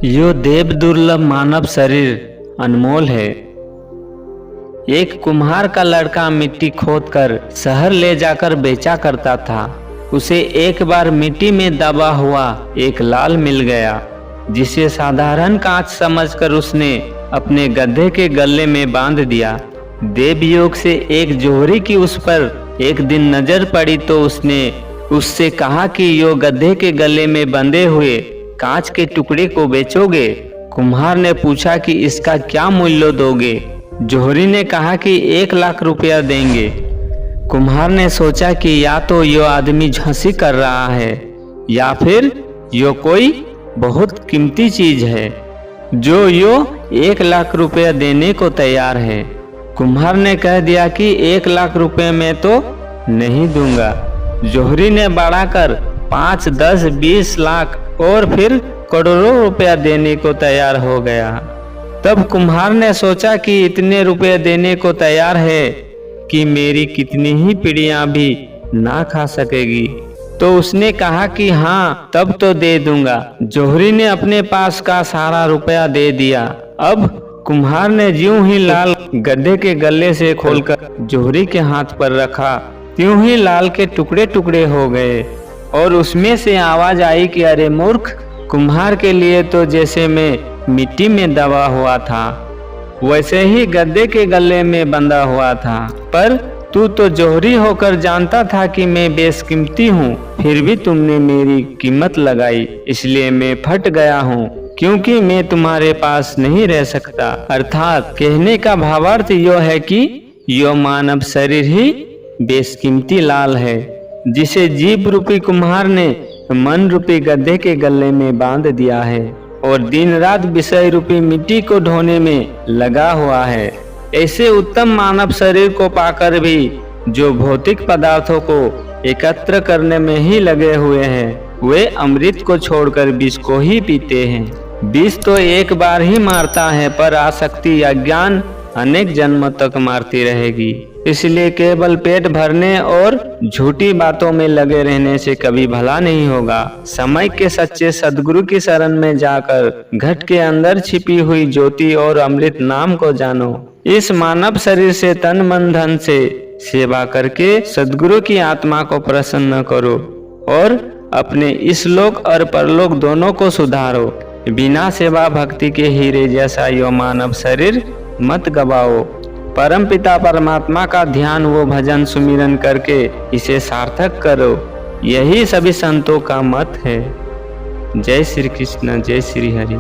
यो देव दुर्लभ मानव शरीर अनमोल है। एक कुम्हार का लड़का मिट्टी खोदकर शहर ले जाकर बेचा करता था। उसे एक बार मिट्टी में दबा हुआ एक लाल मिल गया, जिसे साधारण कांच समझकर उसने अपने गधे के गले में बांध दिया। देवयोग से एक जोहरी की उस पर एक दिन नजर पड़ी तो उसने उससे कहा कि यो गधे के गले में बंधे हुए कांच के टुकड़े को बेचोगे? कुम्हार ने पूछा कि इसका क्या मूल्य दोगे? जोहरी ने कहा कि 1 लाख रुपया देंगे। कुम्हार ने सोचा कि या तो यो आदमी झांसी कर रहा है या फिर यो कोई बहुत कीमती चीज है जो यो 1 लाख रुपया देने को तैयार है। कुम्हार ने कह दिया कि 1 लाख रुपए में तो नहीं दूंगा। जोहरी ने बढ़ाकर 5, 10, 20 लाख और फिर करोड़ों रुपया देने को तैयार हो गया। तब कुम्हार ने सोचा कि इतने रुपए देने को तैयार है कि मेरी कितनी ही पीढ़ियां भी ना खा सकेगी। तो उसने कहा कि हाँ, तब तो दे दूंगा। जोहरी ने अपने पास का सारा रुपया दे दिया। अब कुम्हार ने ज्यों ही लाल गधे के गले से खोलकर जोहरी के हाथ पर रखा, त्यों ही लाल के टुकड़े टुकड़े हो गए और उसमें से आवाज आई कि अरे मूर्ख, कुम्हार के लिए तो जैसे मैं मिट्टी में दबा हुआ था वैसे ही गधे के गले में बंधा हुआ था, पर तू तो जोहरी होकर जानता था कि मैं बेशकीमती हूँ, फिर भी तुमने मेरी कीमत लगाई, इसलिए मैं फट गया हूँ क्योंकि मैं तुम्हारे पास नहीं रह सकता। अर्थात कहने का भावार्थ यो है कि यो मानव शरीर ही बेशकीमती लाल है, जिसे जीव रूपी कुम्हार ने मन रूपी गधे के गले में बांध दिया है और दिन रात विषय रूपी मिट्टी को ढोने में लगा हुआ है। ऐसे उत्तम मानव शरीर को पाकर भी जो भौतिक पदार्थों को एकत्र करने में ही लगे हुए हैं, वे अमृत को छोड़कर विष को ही पीते हैं। विष तो एक बार ही मारता है, पर आसक्ति अज्ञान अनेक जन्मों तक मारती रहेगी। इसलिए केवल पेट भरने और झूठी बातों में लगे रहने से कभी भला नहीं होगा। समय के सच्चे सद्गुरु की शरण में जाकर घट के अंदर छिपी हुई ज्योति और अमृत नाम को जानो। इस मानव शरीर से तन मन धन से सेवा करके सद्गुरु की आत्मा को प्रसन्न करो और अपने इस लोक और परलोक दोनों को सुधारो। बिना सेवा भक्ति के हीरे जैसा यो मानव शरीर मत गवाओ। परम पिता परमात्मा का ध्यान वो भजन सुमिरन करके इसे सार्थक करो। यही सभी संतों का मत है। जय श्री कृष्ण, जय श्री हरि।